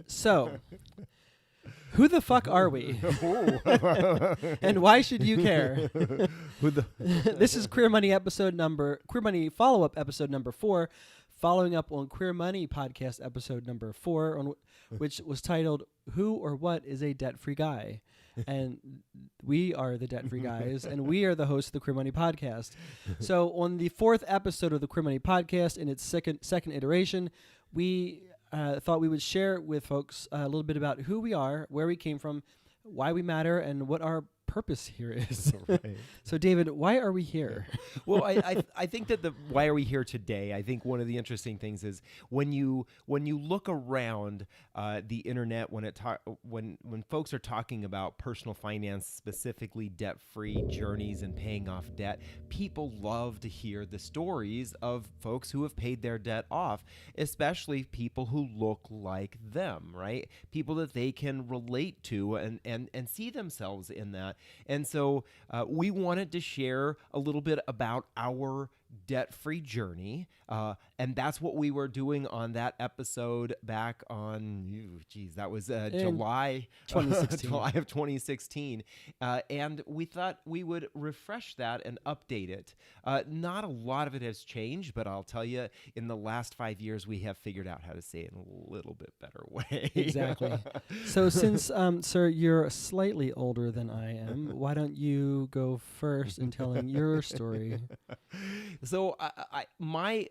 So, who the fuck are we? And why should you care? This is Queer Money follow-up episode number 4, following up on Queer Money podcast episode number 4, which was titled "Who or What is a Debt-Free Guy?" And we are the debt-free guys, and we are the hosts of the Queer Money podcast. So on the 4th episode of the Queer Money podcast, in its second iteration, we thought we would share with folks a little bit about who we are, where we came from, why we matter, and what our purpose here is. Right. So, David, why are we here? Well, I think that why are we here today? I think one of the interesting things is when you look around the internet, when folks are talking about personal finance, specifically debt-free journeys and paying off debt, people love to hear the stories of folks who have paid their debt off, especially people who look like them, right? People that they can relate to and see themselves in that. And so we wanted to share a little bit about our debt-free journey, and that's what we were doing on that episode back on, that was July 2016. July of 2016, and we thought we would refresh that and update it. Not a lot of it has changed, but I'll tell you, in the last 5 years, we have figured out how to say it in a little bit better way. Exactly. So since, sir, you're slightly older than I am, why don't you go first in telling your story? So my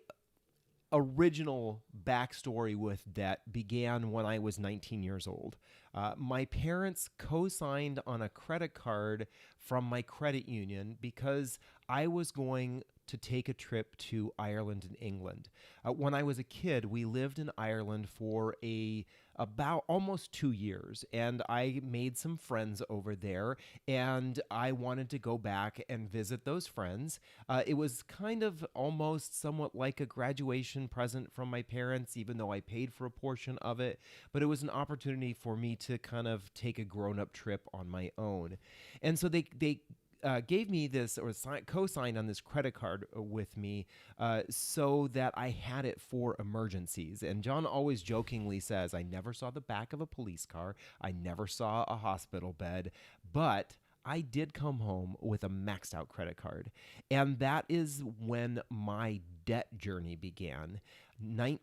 original backstory with debt began when I was 19 years old. My parents co-signed on a credit card from my credit union because I was going to take a trip to Ireland and England. When I was a kid, we lived in Ireland for about almost 2 years, and I made some friends over there, and I wanted to go back and visit those friends. It was kind of almost somewhat like a graduation present from my parents, even though I paid for a portion of it, but it was an opportunity for me to kind of take a grown-up trip on my own. And so they gave me this, or co-signed on this credit card with me so that I had it for emergencies. And John always jokingly says, I never saw the back of a police car. I never saw a hospital bed, but I did come home with a maxed out credit card. And that is when my debt journey began,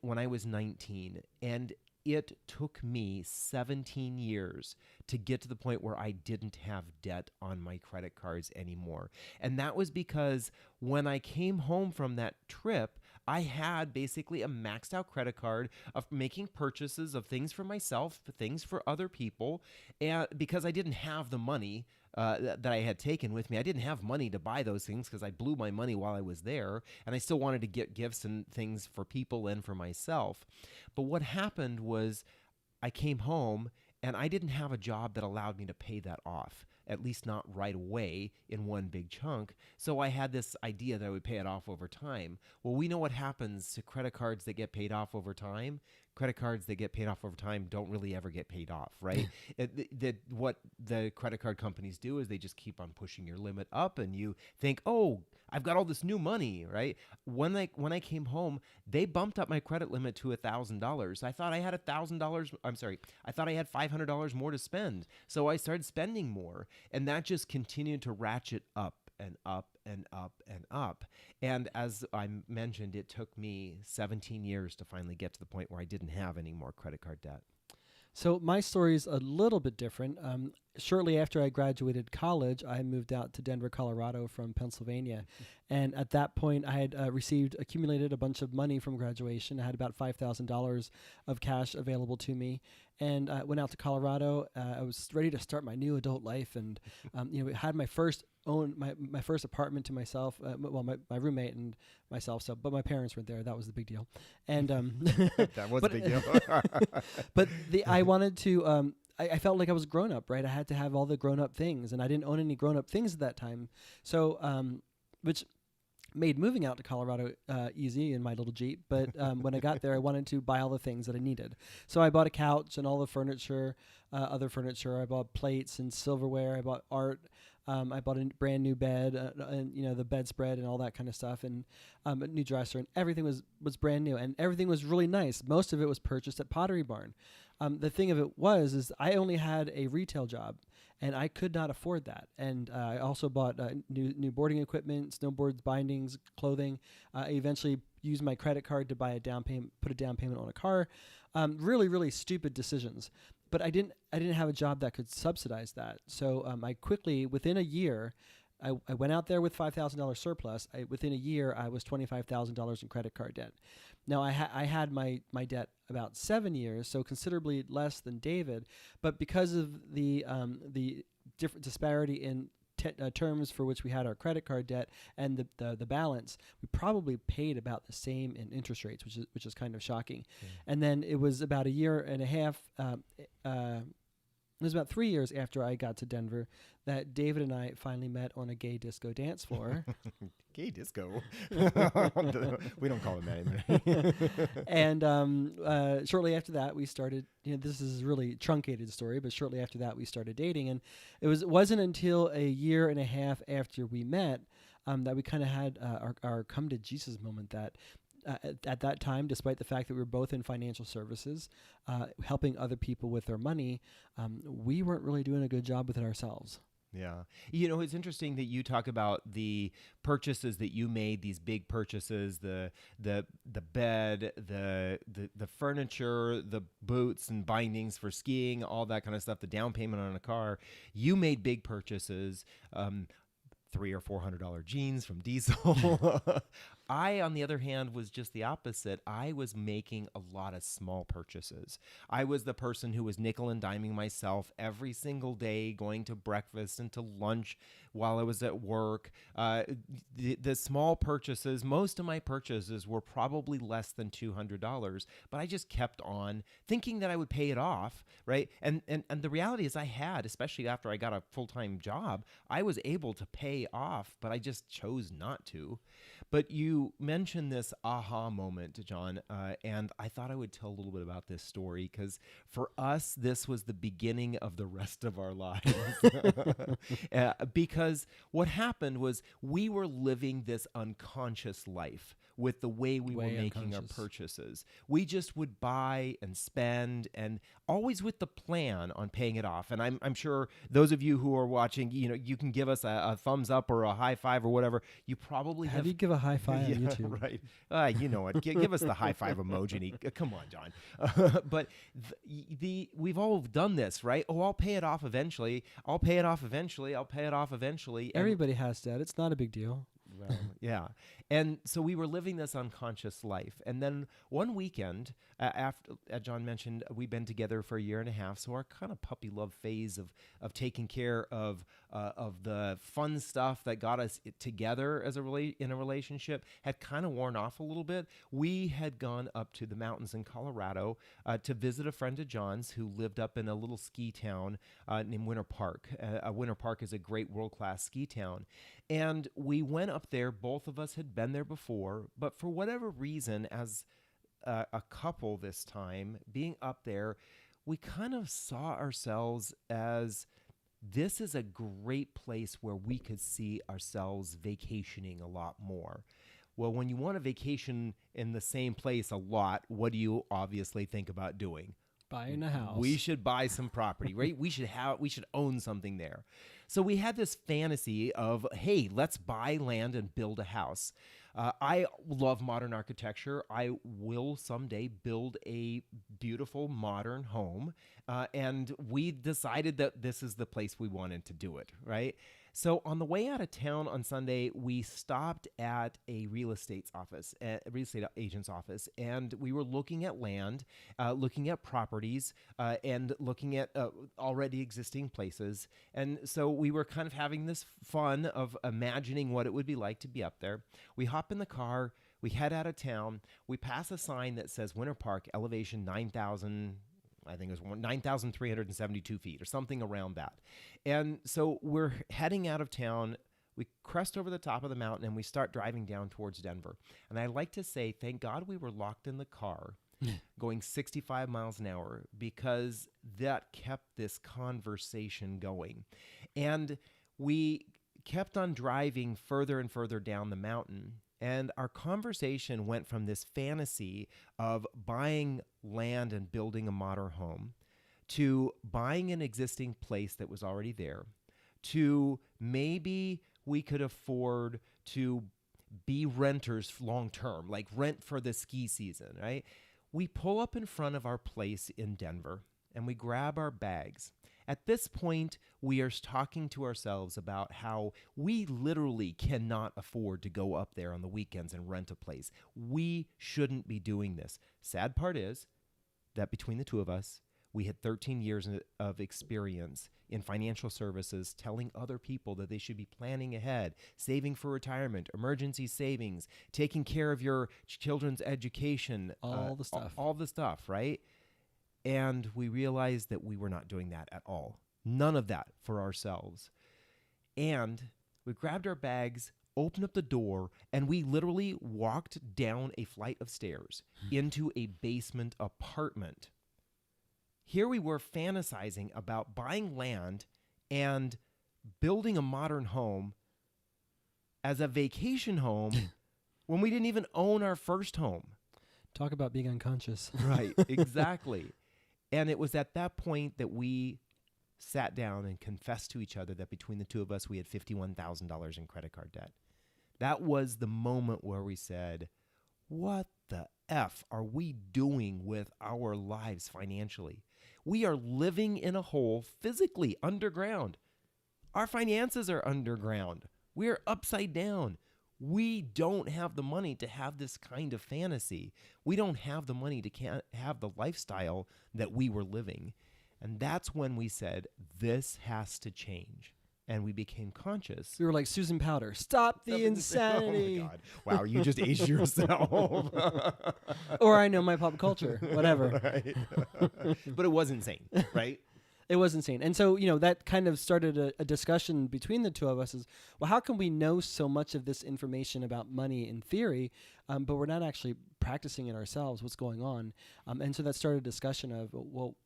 when I was 19. And it took me 17 years to get to the point where I didn't have debt on my credit cards anymore. And that was because when I came home from that trip, I had basically a maxed out credit card of making purchases of things for myself, things for other people, and because I didn't have the money that I had taken with me. I didn't have money to buy those things because I blew my money while I was there, and I still wanted to get gifts and things for people and for myself. But what happened was I came home and I didn't have a job that allowed me to pay that off, at least not right away in one big chunk. So I had this idea that I would pay it off over time. Well, we know what happens to credit cards that get paid off over time. Credit cards that get paid off over time don't really ever get paid off, right? What the credit card companies do is they just keep on pushing your limit up, and you think, oh, I've got all this new money, right? When I came home, they bumped up my credit limit to $1,000. I thought I had $1,000. I thought I had $500 more to spend. So I started spending more, and that just continued to ratchet up and up and up and up. And as I mentioned, it took me 17 years to finally get to the point where I didn't have any more credit card debt. So my story is a little bit different. Shortly after I graduated college, I moved out to Denver, Colorado from Pennsylvania. And at that point, I had accumulated a bunch of money from graduation. I had about $5,000 of cash available to me. And I went out to Colorado. I was ready to start my new adult life, and had my first apartment to myself. My roommate and myself. But my parents weren't there. That was the big deal. And that was a big deal. But I wanted to. I felt like I was grown up, right? I had to have all the grown up things, and I didn't own any grown up things at that time. So, which made moving out to Colorado easy in my little Jeep. But when I got there, I wanted to buy all the things that I needed. So I bought a couch and all the furniture, other furniture. I bought plates and silverware. I bought art. I bought a brand new bed, and the bedspread and all that kind of stuff, and a new dresser, and everything was brand new, and everything was really nice. Most of it was purchased at Pottery Barn. The thing of it is I only had a retail job, and I could not afford that. And I also bought new boarding equipment, snowboards, bindings, clothing. I eventually used my credit card to buy put a down payment on a car. Really, really stupid decisions. But I didn't have a job that could subsidize that. So I quickly, within a year, I went out there with $5,000 surplus. Within a year, I was $25,000 in credit card debt. Now, I had my debt about 7 years, so considerably less than David. But because of the different disparity in terms for which we had our credit card debt and the balance, we probably paid about the same in interest rates, which is kind of shocking. And then it was about a year and a half. It was about 3 years after I got to Denver that David and I finally met on a gay disco dance floor. Gay disco? We don't call it that anymore. And shortly after that, we started. This is a really truncated story, but shortly after that, we started dating, and it wasn't until a year and a half after we met that we kind of had our come to Jesus moment. That at that time, despite the fact that we were both in financial services, helping other people with their money, we weren't really doing a good job with it ourselves. Yeah. It's interesting that you talk about the purchases that you made, these big purchases, the bed, the furniture, the boots and bindings for skiing, all that kind of stuff, the down payment on a car. You made big purchases, $300 or $400 jeans from Diesel. I, on the other hand, was just the opposite. I was making a lot of small purchases. I was the person who was nickel and diming myself every single day, going to breakfast and to lunch while I was at work. The small purchases, most of my purchases were probably less than $200, but I just kept on thinking that I would pay it off, right? And the reality is I had, especially after I got a full-time job, I was able to pay off, but I just chose not to. But you mentioned this aha moment, John, and I thought I would tell a little bit about this story because for us, this was the beginning of the rest of our lives. Because what happened was we were living this unconscious life with the way we were making our purchases. We just would buy and spend, and always with the plan on paying it off. And I'm sure those of you who are watching, you can give us a thumbs up or a high five or whatever. You probably have. How do you give a high five on YouTube? Right. You know what? Give us the high five emoji. Come on, John. But we've all done this, right? Oh, I'll pay it off eventually. I'll pay it off eventually. I'll pay it off eventually. Everybody has that. It's not a big deal. Well, yeah. And so we were living this unconscious life. And then one weekend, after John mentioned, we've been together for a year and a half. So our kind of puppy love phase of taking care of the fun stuff that got us together as in a relationship had kind of worn off a little bit. We had gone up to the mountains in Colorado to visit a friend of John's who lived up in a little ski town named Winter Park. Winter Park is a great world-class ski town. And we went up there. Both of us had been there before, but for whatever reason, as a couple this time, being up there, we kind of saw ourselves as this is a great place where we could see ourselves vacationing a lot more. Well, when you want to vacation in the same place a lot, what do you obviously think about doing? Buying a house. We should buy some property, right? We should own something there. So we had this fantasy of, hey, let's buy land and build a house. I love modern architecture. I will someday build a beautiful modern home. And we decided that this is the place we wanted to do it, right? So on the way out of town on Sunday, we stopped at a real estate agent's office, and we were looking at land, looking at properties, and looking at already existing places. And so we were kind of having this fun of imagining what it would be like to be up there. We hop in the car, we head out of town, we pass a sign that says Winter Park, elevation 9,000. I think it was 9,372 feet or something around that. And so we're heading out of town. We crest over the top of the mountain and we start driving down towards Denver. And I like to say, thank God we were locked in the car going 65 miles an hour because that kept this conversation going. And we kept on driving further and further down the mountain. And our conversation went from this fantasy of buying land and building a modern home to buying an existing place that was already there, to maybe we could afford to be renters long term, like rent for the ski season, right? We pull up in front of our place in Denver and we grab our bags. At this point, we are talking to ourselves about how we literally cannot afford to go up there on the weekends and rent a place. We shouldn't be doing this. Sad part is that between the two of us, we had 13 years of experience in financial services, telling other people that they should be planning ahead, saving for retirement, emergency savings, taking care of your children's education. All the stuff. All the stuff, right? And we realized that we were not doing that at all. None of that for ourselves. And we grabbed our bags, opened up the door, and we literally walked down a flight of stairs into a basement apartment. Here we were fantasizing about buying land and building a modern home as a vacation home when we didn't even own our first home. Talk about being unconscious. Right, exactly. And it was at that point that we sat down and confessed to each other that between the two of us, we had $51,000 in credit card debt. That was the moment where we said, what the F are we doing with our lives financially? We are living in a hole physically underground. Our finances are underground. We are upside down. We don't have the money to have this kind of fantasy. We don't have the money to have the lifestyle that we were living. And that's when we said, this has to change. And we became conscious. We were like Susan Powder. Stop the insanity. Oh my God. Wow, you just aged yourself. Or I know my pop culture. Whatever. Right. But it was insane, right? It was insane. And so, that kind of started a discussion between the two of us is, well, how can we know so much of this information about money in theory, but we're not actually practicing it ourselves? What's going on? And so that started a discussion of, well,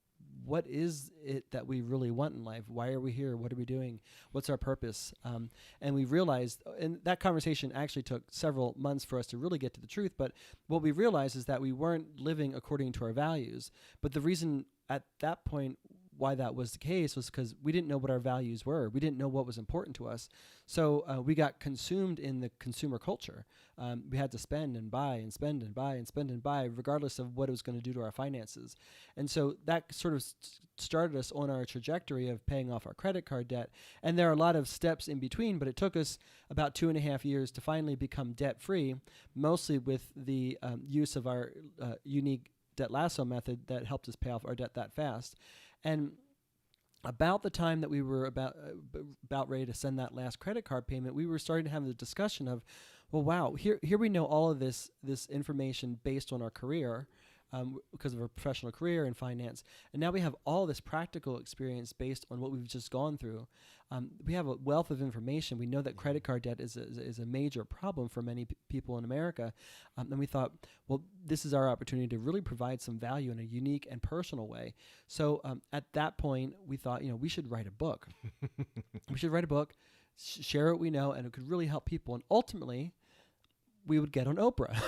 what is it that we really want in life? Why are we here? What are we doing? What's our purpose? And we realized, and that conversation actually took several months for us to really get to the truth, but what we realized is that we weren't living according to our values. But the reason at that point why that was the case was because we didn't know what our values were. We didn't know what was important to us. So we got consumed in the consumer culture. We had to spend and buy and spend and buy and spend and buy, regardless of what it was going to do to our finances. And so that sort of started us on our trajectory of paying off our credit card debt. And there are a lot of steps in between, but it took us about 2.5 years to finally become debt-free, mostly with the use of our unique debt lasso method that helped us pay off our debt that fast. And about the time that we were about ready to send that last credit card payment, we were starting to have the discussion of, well, wow, here we know all of this information based on our career, because of our professional career in finance, and now we have all this practical experience based on what we've just gone through. We have a wealth of information. We know that credit card debt is a major problem for many people in America, and we thought, well, this is our opportunity to really provide some value in a unique and personal way. So at that point, we thought, we should write a book. We should write a book, share what we know, and it could really help people. And ultimately, we would get on Oprah.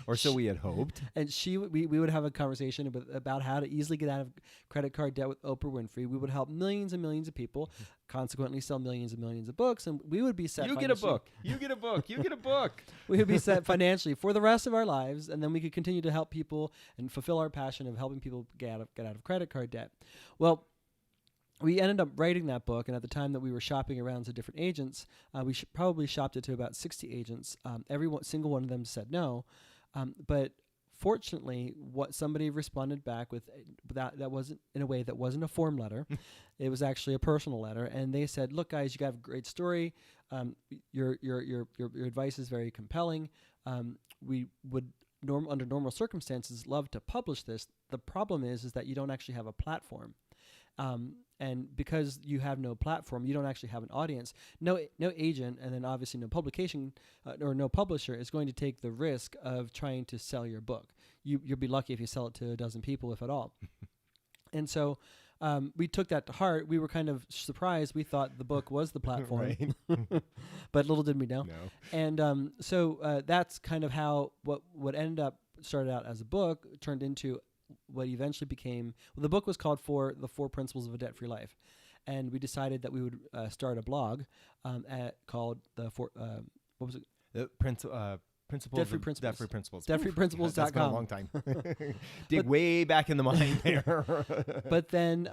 Or so we had hoped. And we would have a conversation about how to easily get out of credit card debt with Oprah Winfrey. We would help millions and millions of people, consequently sell millions and millions of books, and we would be set. You get a book. You get a book. You get a book. We would be set financially for the rest of our lives, and then we could continue to help people and fulfill our passion of helping people get out of credit card debt. Well, we ended up writing that book, and at the time that we were shopping around to different agents, we probably shopped it to about 60 agents. Single one of them said no, but fortunately, what somebody responded back with that wasn't in a way that wasn't a form letter. It was actually a personal letter, and they said, "Look, guys, you got a great story. Your advice is very compelling. We would." Under normal circumstances, love to publish this. The problem is that you don't actually have a platform. And because you have no platform, you don't actually have an audience. No agent, and then obviously no publication or no publisher is going to take the risk of trying to sell your book. You'll be lucky if you sell it to a dozen people, if at all. And so we took that to heart. We were kind of surprised. We thought the book was the platform, Right. but little did we know. No. And so that's kind of how what ended up started out as a book turned into what eventually became. Well, the book was called the Four Principles of a Debt-Free Life, and we decided that we would start a blog called the Four. What was it? Principles. Debt-Free of- Principles. Debt-Free principles. Debt-freeprinciples.com. That's been a long time. Dig way back in the mind there. But then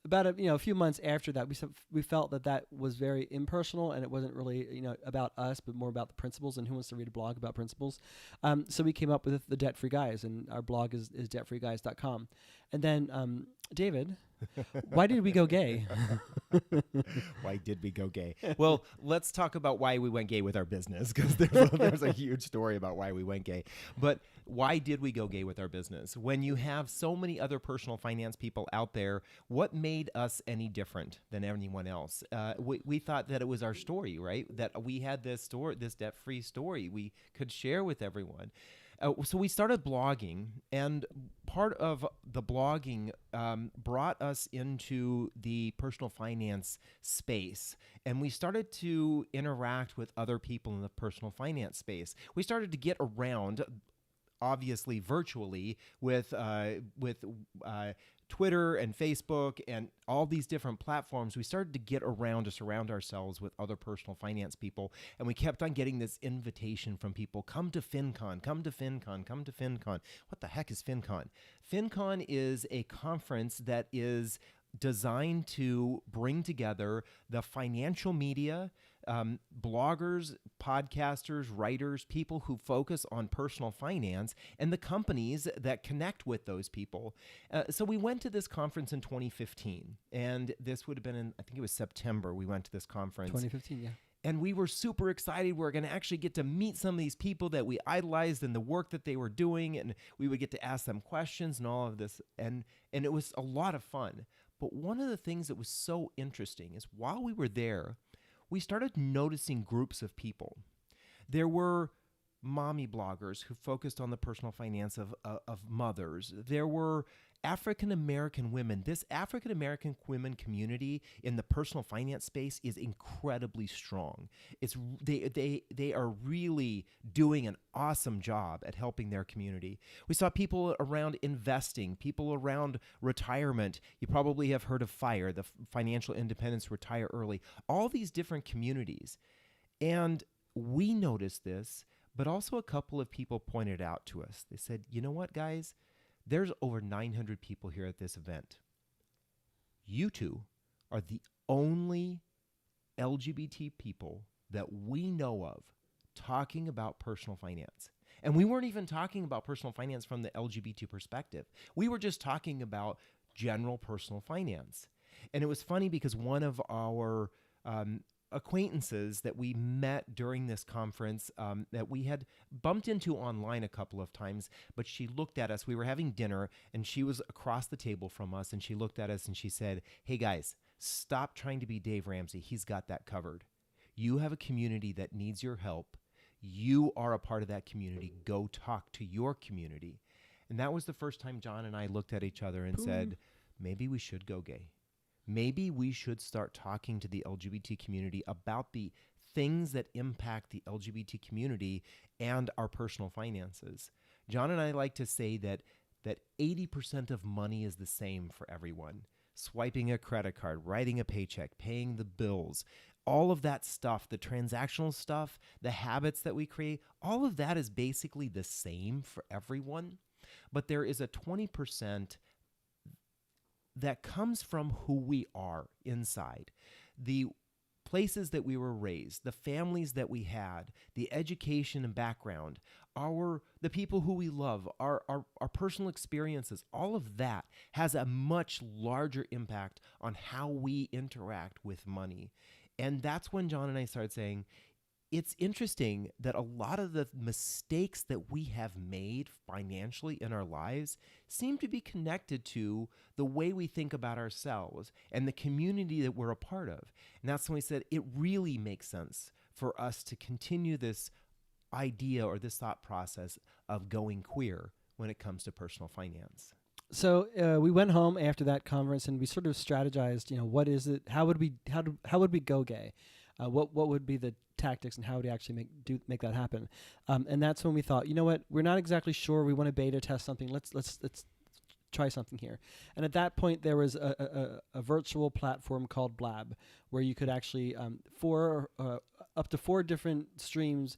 about a few months after that, we felt that was very impersonal, and it wasn't really about us, but more about the principles and who wants to read a blog about principles. So we came up with the Debt Free Guys, and our blog is debtfreeguys.com. And then David, why did we go gay? Why did we go gay? Well, let's talk about why we went gay with our business, because there's a huge story about why we went gay. But why did we go gay with our business? When you have so many other personal finance people out there, what made us any different than anyone else? We thought that it was our story, right? That we had this debt-free story we could share with everyone. So we started blogging, and part of the blogging brought us into the personal finance space, and we started to interact with other people in the personal finance space. We started to get around, obviously virtually, with Twitter and Facebook and all these different platforms. We started to get around to surround ourselves with other personal finance people, and we kept on getting this invitation from people: come to FinCon, come to FinCon, come to FinCon. What the heck is FinCon? FinCon is a conference that is designed to bring together the financial media, bloggers, podcasters, writers, people who focus on personal finance, and the companies that connect with those people. So we went to this conference in 2015, and this would have been I think it was September we went to this conference. 2015, yeah. And we were super excited. We were going to actually get to meet some of these people that we idolized and the work that they were doing, and we would get to ask them questions and all of this. And it was a lot of fun. But one of the things that was so interesting is while we were there, we started noticing groups of people. There were mommy bloggers who focused on the personal finance of mothers. There were African-American women. This African-American women community in the personal finance space is incredibly strong. They are really doing an awesome job at helping their community. We saw people around investing, people around retirement. You probably have heard of FIRE, the Financial Independence Retire Early, all these different communities. And we noticed this, but also a couple of people pointed out to us. They said, you know what, guys? There's over 900 people here at this event. You two are the only LGBT people that we know of talking about personal finance. And we weren't even talking about personal finance from the LGBT perspective. We were just talking about general personal finance. And it was funny because one of our acquaintances that we met during this conference that we had bumped into online a couple of times, but she looked at us. We were having dinner, and she was across the table from us, and she looked at us and she said, hey guys, stop trying to be Dave Ramsey. He's got that covered. You have a community that needs your help. You are a part of that community. Go talk to your community. And that was the first time John and I looked at each other and said, maybe we should go gay. Maybe we should start talking to the LGBT community about the things that impact the LGBT community and our personal finances. John and I like to say that 80% of money is the same for everyone. Swiping a credit card, writing a paycheck, paying the bills, all of that stuff, the transactional stuff, the habits that we create, all of that is basically the same for everyone. But there is a 20% that comes from who we are inside, the places that we were raised, the families that we had, the education and background, the people who we love, our personal experiences. All of that has a much larger impact on how we interact with money. And that's when John and I started saying, it's interesting that a lot of the mistakes that we have made financially in our lives seem to be connected to the way we think about ourselves and the community that we're a part of. And that's when we said it really makes sense for us to continue this idea or this thought process of going queer when it comes to personal finance. So we went home after that conference, and we sort of strategized. What is it? How would we go gay? What would be the tactics, and how would we actually make that happen? And that's when we thought, you know what? We're not exactly sure. We want to beta test something. Let's try something here. And at that point, there was a virtual platform called Blab, where you could actually up to 4 different streams.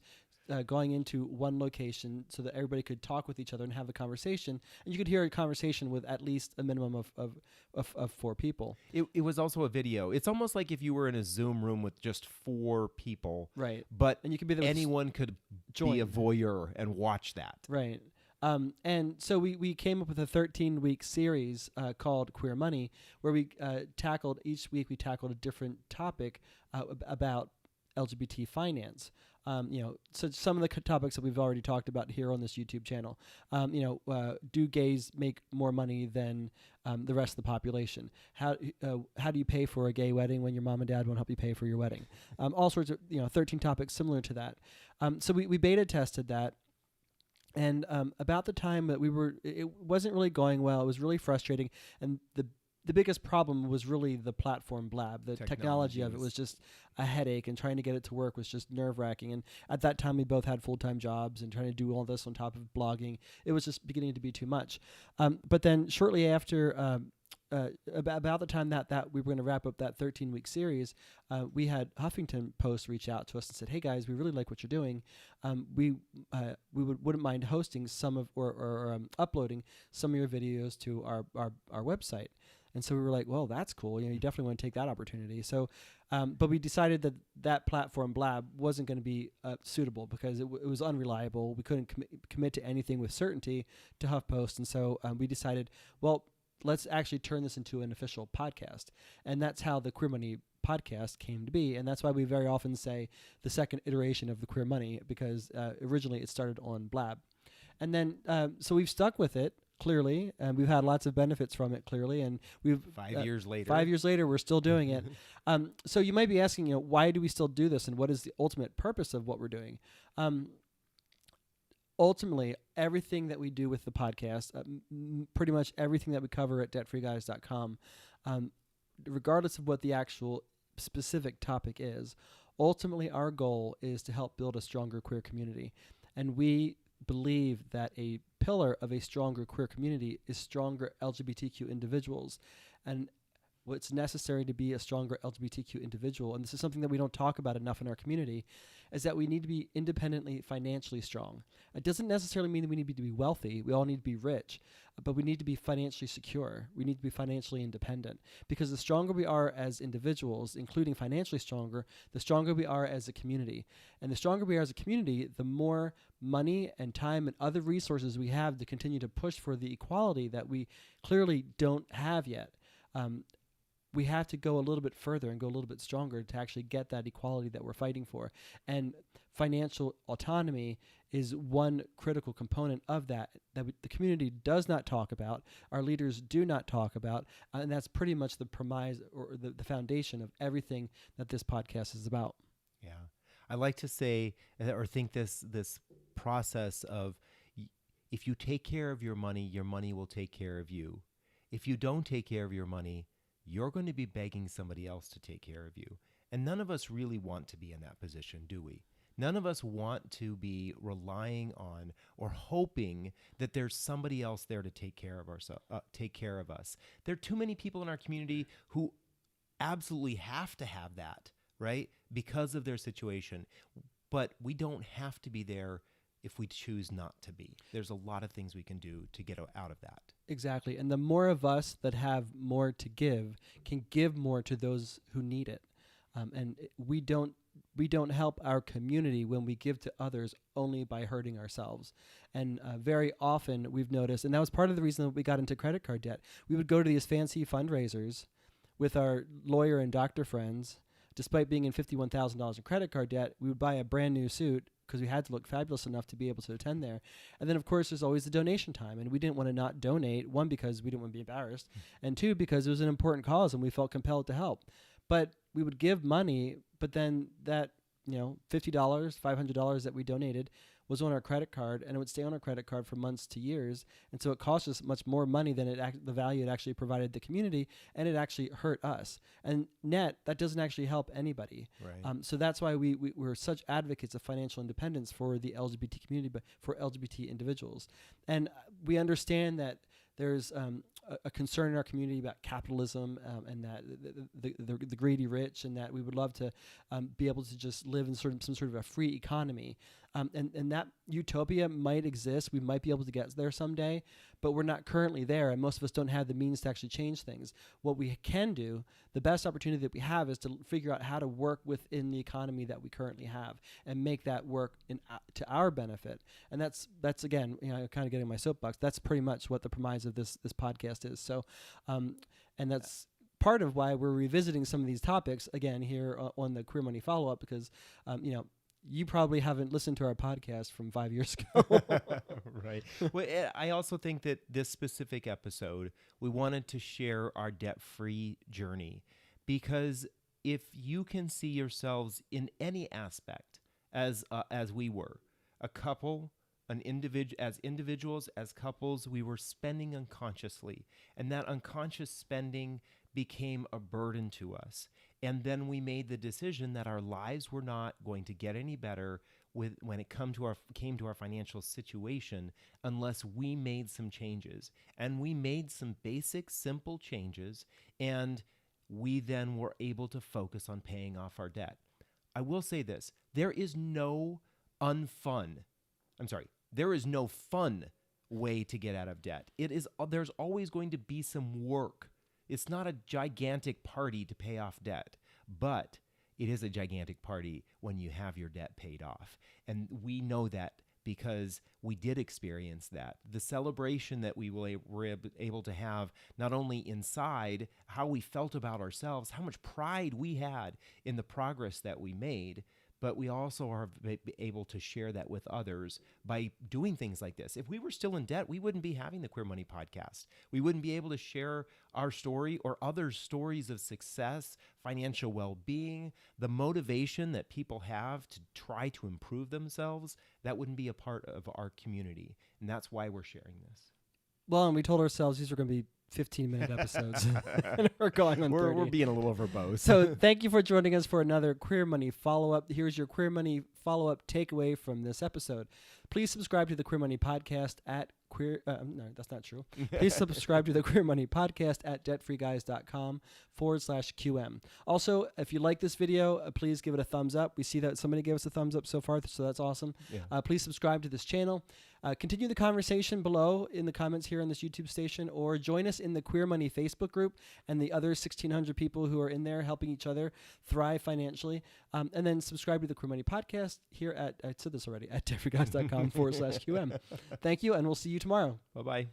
Going into one location so that everybody could talk with each other and have a conversation, and you could hear a conversation with at least a minimum of 4 people. It was also a video. It's almost like if you were in a Zoom room with just 4 people, right? But and you could be anyone could join. Be a voyeur and watch that, right? And so we came up with a 13-week series called Queer Money, where we tackled each week a different topic about LGBT finance. So some of the do we've already talked about here on this YouTube channel. Do gays make more money than the rest of the population? How do you pay for a gay wedding when your mom and dad won't help you pay for your wedding? All sorts of 13 topics similar to that. So we beta tested that. And about the time that it wasn't really going well. It was really frustrating, and the biggest problem was really the platform Blab. The technology of it was just a headache, and trying to get it to work was just nerve-wracking. And at that time, we both had full-time jobs, and trying to do all this on top of blogging, it was just beginning to be too much. But then shortly after, about the time that we were going to wrap up that 13-week series, we had Huffington Post reach out to us and said, "Hey guys, we really like what you're doing. We wouldn't mind hosting some of or uploading some of your videos to our website." And so we were like, well, that's cool. You definitely want to take that opportunity. So, but we decided that platform Blab wasn't going to be suitable because it was unreliable. We couldn't commit to anything with certainty to HuffPost. And so we decided, well, let's actually turn this into an official podcast. And that's how the Queer Money podcast came to be. And that's why we very often say the second iteration of the Queer Money, because originally it started on Blab. And then, so we've stuck with it. Clearly, and we've had lots of benefits from it. Clearly, and we've 5 years later. 5 years later, we're still doing it. So you might be asking, why do we still do this, and what is the ultimate purpose of what we're doing? Ultimately, everything that we do with the podcast, pretty much everything that we cover at debtfreeguys.com, regardless of what the actual specific topic is, ultimately our goal is to help build a stronger queer community, and we believe that a pillar of a stronger queer community is stronger LGBTQ individuals. And what's necessary to be a stronger LGBTQ individual, and this is something that we don't talk about enough in our community, is that we need to be independently financially strong. It doesn't necessarily mean that we need to be wealthy. We all need to be rich, but we need to be financially secure. We need to be financially independent, because the stronger we are as individuals, including financially stronger, the stronger we are as a community. And the stronger we are as a community, the more money and time and other resources we have to continue to push for the equality that we clearly don't have yet. We have to go a little bit further and go a little bit stronger to actually get that equality that we're fighting for. And financial autonomy is one critical component of that the community does not talk about, our leaders do not talk about, and that's pretty much the premise or the foundation of everything that this podcast is about. Yeah. I like to say or think this process of, if you take care of your money will take care of you. If you don't take care of your money, you're going to be begging somebody else to take care of you. And none of us really want to be in that position, do we? None of us want to be relying on or hoping that there's somebody else there to take care of us. There are too many people in our community who absolutely have to have that, right? Because of their situation. But we don't have to be there if we choose not to be. There's a lot of things we can do to get out of that. Exactly. And the more of us that have more to give can give more to those who need it. And we don't help our community when we give to others only by hurting ourselves. And very often we've noticed, and that was part of the reason that we got into credit card debt. We would go to these fancy fundraisers with our lawyer and doctor friends. Despite being in $51,000 in credit card debt, we would buy a brand new suit because we had to look fabulous enough to be able to attend there. And then, of course, there's always the donation time. And we didn't want to not donate, one, because we didn't want to be embarrassed, and two, because it was an important cause and we felt compelled to help. But we would give money, but then that, $50, $500 that we donated was on our credit card, and it would stay on our credit card for months to years. And so it cost us much more money than the value it actually provided the community, and it actually hurt us. And net, that doesn't actually help anybody. Right. So that's why we're such advocates of financial independence for the LGBT community, but for LGBT individuals. And we understand that there's a concern in our community about capitalism and that the greedy rich, and that we would love to be able to just live in some sort of a free economy. And that utopia might exist. We might be able to get there someday, but we're not currently there, and most of us don't have the means to actually change things. What we can do, the best opportunity that we have, is to figure out how to work within the economy that we currently have and make that work to our benefit. And that's again, kind of getting my soapbox. That's pretty much what the premise of this podcast is. So, and that's part of why we're revisiting some of these topics again here on the Queer Money Follow-Up, because you probably haven't listened to our podcast from 5 years ago. Right. Well, I also think that this specific episode, we wanted to share our debt-free journey, because if you can see yourselves in any aspect as we were, a couple, as individuals, as couples, we were spending unconsciously, and that unconscious spending became a burden to us. And then we made the decision that our lives were not going to get any better when it came to our financial situation unless we made some changes. And we made some basic, simple changes, and we then were able to focus on paying off our debt. I will say this: there is no fun way to get out of debt. There's always going to be some work. It's not a gigantic party to pay off debt, but it is a gigantic party when you have your debt paid off. And we know that because we did experience that. The celebration that we were able to have, not only inside, how we felt about ourselves, how much pride we had in the progress that we made, but we also are able to share that with others by doing things like this. If we were still in debt, we wouldn't be having the Queer Money Podcast. We wouldn't be able to share our story or others' stories of success, financial well-being, the motivation that people have to try to improve themselves. That wouldn't be a part of our community, and that's why we're sharing this. Well, and we told ourselves these were going to be 15-minute episodes. And we're going on 30. We're being a little verbose. So thank you for joining us for another Queer Money Follow-Up. Here's your Queer Money Follow-Up takeaway from this episode. Please subscribe to the Queer Money Podcast at no, that's not true. Please subscribe to the Queer Money Podcast at debtfreeguys.com/QM. Also, if you like this video, please give it a thumbs up. We see that somebody gave us a thumbs up so far, so that's awesome. Yeah. Please subscribe to this channel. Continue the conversation below in the comments here on this YouTube station, or join us in the Queer Money Facebook group and the other 1,600 people who are in there helping each other thrive financially. And then subscribe to the Queer Money Podcast here I said this already, at debtfreeguys.com/QM. Thank you, and we'll see you tomorrow. Bye-bye.